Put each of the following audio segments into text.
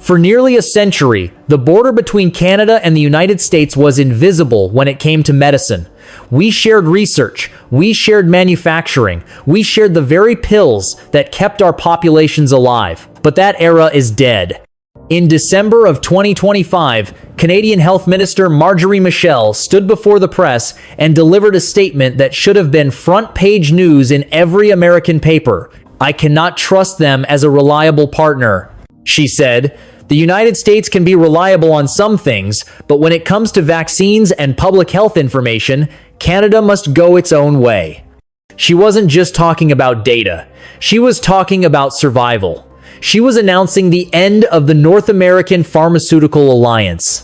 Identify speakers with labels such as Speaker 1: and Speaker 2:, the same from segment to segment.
Speaker 1: For nearly a century, the border between Canada and the United States was invisible when it came to medicine. We shared research, we shared manufacturing, we shared the very pills that kept our populations alive. But that era is dead. In December of 2025, Canadian Health Minister Marjorie Michel stood before the press and delivered a statement that should have been front-page news in every American paper. "I cannot trust them as a reliable partner," she said. "The United States can be reliable on some things, but when it comes to vaccines and public health information, Canada must go its own way." She wasn't just talking about data. She was talking about survival. She was announcing the end of the North American Pharmaceutical Alliance.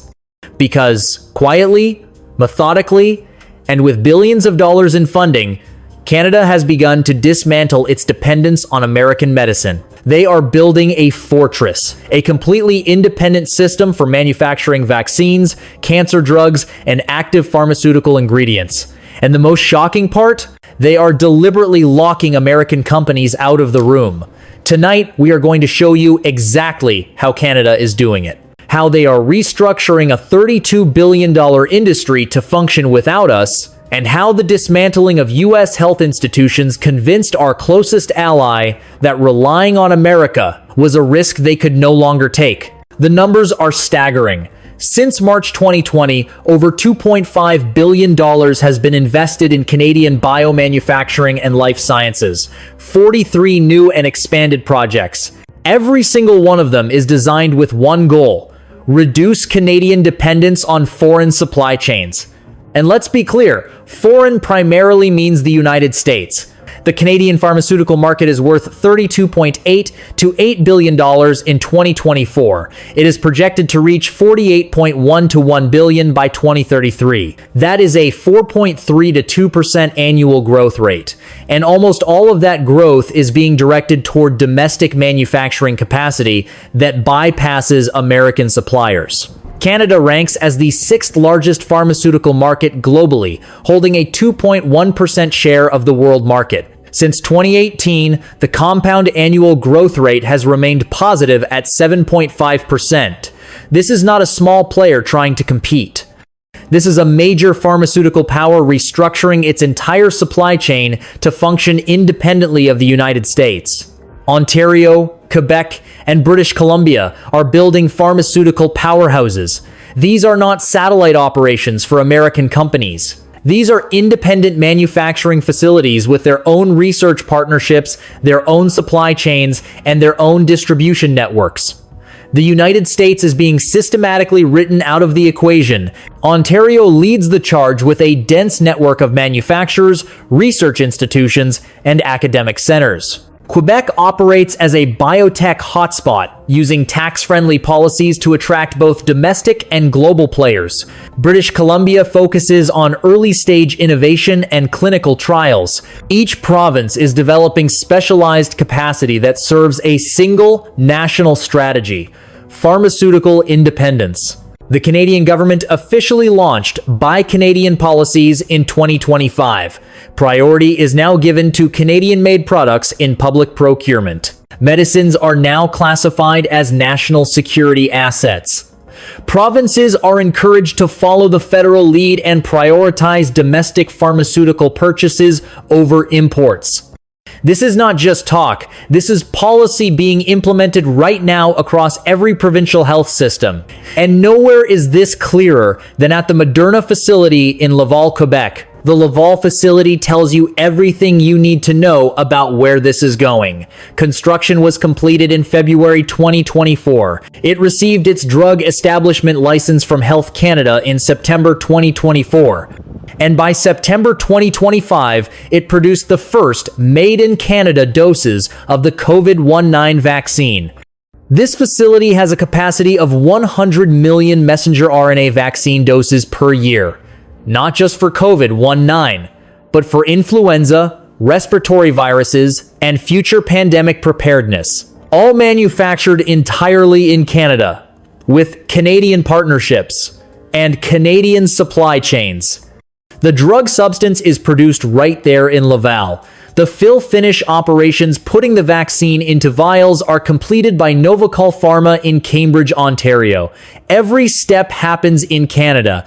Speaker 1: Because, quietly, methodically, and with billions of dollars in funding, Canada has begun to dismantle its dependence on American medicine. They are building a fortress, a completely independent system for manufacturing vaccines, cancer drugs, and active pharmaceutical ingredients. And the most shocking part? They are deliberately locking American companies out of the room. Tonight, we are going to show you exactly how Canada is doing it. How they are restructuring a $32 billion industry to function without us, and how the dismantling of U.S. health institutions convinced our closest ally that relying on America was a risk they could no longer take. The numbers are staggering. Since March 2020, over $2.5 billion has been invested in Canadian biomanufacturing and life sciences. 43 new and expanded projects. Every single one of them is designed with one goal: reduce Canadian dependence on foreign supply chains. And let's be clear, foreign primarily means the United States. The Canadian pharmaceutical market is worth $32.8 to $8 billion in 2024. It is projected to reach $48.1 to $1 billion by 2033. That is a 4.3 to 2% annual growth rate. And almost all of that growth is being directed toward domestic manufacturing capacity that bypasses American suppliers. Canada ranks as the sixth largest pharmaceutical market globally, holding a 2.1% share of the world market. Since 2018, the compound annual growth rate has remained positive at 7.5%. This is not a small player trying to compete. This is a major pharmaceutical power restructuring its entire supply chain to function independently of the United States. Ontario, Quebec, and British Columbia are building pharmaceutical powerhouses. These are not satellite operations for American companies. These are independent manufacturing facilities with their own research partnerships, their own supply chains, and their own distribution networks. The United States is being systematically written out of the equation. Ontario leads the charge with a dense network of manufacturers, research institutions, and academic centers. Quebec operates as a biotech hotspot, using tax-friendly policies to attract both domestic and global players. British Columbia focuses on early-stage innovation and clinical trials. Each province is developing specialized capacity that serves a single national strategy: pharmaceutical independence. The Canadian government officially launched Buy Canadian policies in 2025. Priority is now given to Canadian-made products in public procurement. Medicines are now classified as national security assets. Provinces are encouraged to follow the federal lead and prioritize domestic pharmaceutical purchases over imports. This is not just talk. This is policy being implemented right now across every provincial health system. And nowhere is this clearer than at the Moderna facility in Laval, Quebec. The Laval facility tells you everything you need to know about where this is going. Construction was completed in February 2024. It received its drug establishment license from Health Canada in September 2024. And by September 2025, it produced the first made-in-Canada doses of the COVID-19 vaccine. This facility has a capacity of 100 million messenger RNA vaccine doses per year, not just for COVID-19, but for influenza, respiratory viruses, and future pandemic preparedness, all manufactured entirely in Canada, with Canadian partnerships and Canadian supply chains. The drug substance is produced right there in Laval. The fill-finish operations putting the vaccine into vials are completed by Novacol Pharma in Cambridge, Ontario. Every step happens in Canada.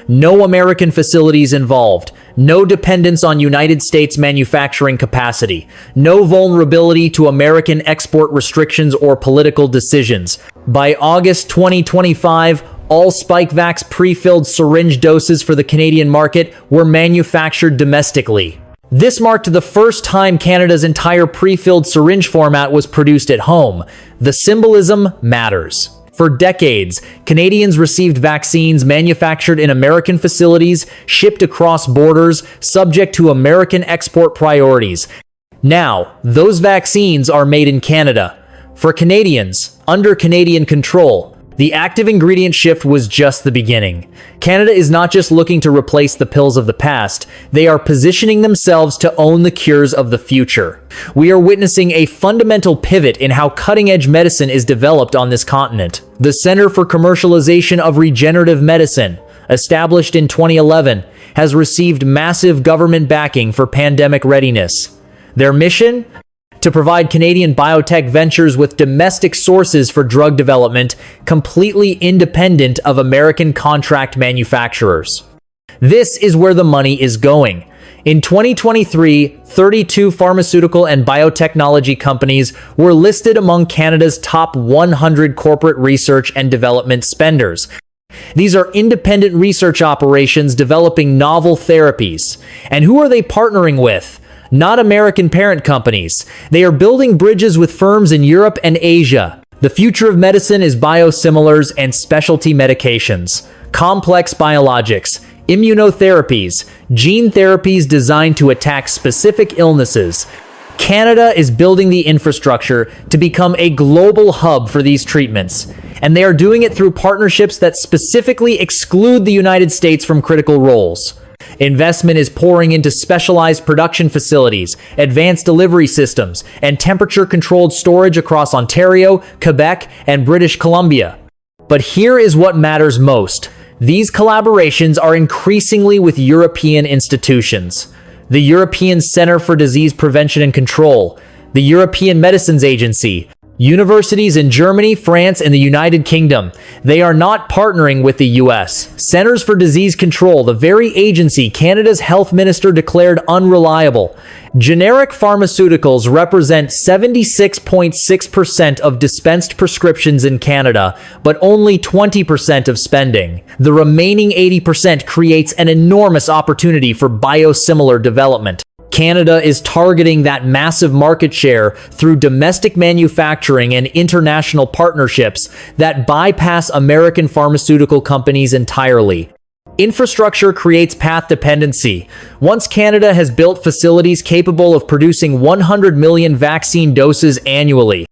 Speaker 1: No American facilities involved. No dependence on United States manufacturing capacity. No vulnerability to American export restrictions or political decisions. By August 2025, all Spikevax pre-filled syringe doses for the Canadian market were manufactured domestically. This marked the first time Canada's entire pre-filled syringe format was produced at home. The symbolism matters. For decades, Canadians received vaccines manufactured in American facilities, shipped across borders, subject to American export priorities. Now, those vaccines are made in Canada. For Canadians, under Canadian control. The active ingredient shift was just the beginning. Canada is not just looking to replace the pills of the past, they are positioning themselves to own the cures of the future. We are witnessing a fundamental pivot in how cutting-edge medicine is developed on this continent. The Center for Commercialization of Regenerative Medicine, established in 2011, has received massive government backing for pandemic readiness. Their mission? To provide Canadian biotech ventures with domestic sources for drug development, completely independent of American contract manufacturers. This is where the money is going. In 2023, 32 pharmaceutical and biotechnology companies were listed among Canada's top 100 corporate research and development spenders. These are independent research operations developing novel therapies. And who are they partnering with? Not American parent companies. They are building bridges with firms in Europe and Asia. The future of medicine is biosimilars and specialty medications, complex biologics, immunotherapies, gene therapies designed to attack specific illnesses. Canada is building the infrastructure to become a global hub for these treatments, and they are doing it through partnerships that specifically exclude the United States from critical roles. Investment is pouring into specialized production facilities, advanced delivery systems, and temperature-controlled storage across Ontario, Quebec, and British Columbia. But here is what matters most. These collaborations are increasingly with European institutions. The European Centre for Disease Prevention and Control, the European Medicines Agency, universities in Germany, France, and the United Kingdom. They are not partnering with the US. Centers for Disease Control, the very agency Canada's health minister declared unreliable. Generic pharmaceuticals represent 76.6% of dispensed prescriptions in Canada, but only 20% of spending. The remaining 80% creates an enormous opportunity for biosimilar development. Canada is targeting that massive market share through domestic manufacturing and international partnerships that bypass American pharmaceutical companies entirely. Infrastructure creates path dependency. Once Canada has built facilities capable of producing 100 million vaccine doses annually,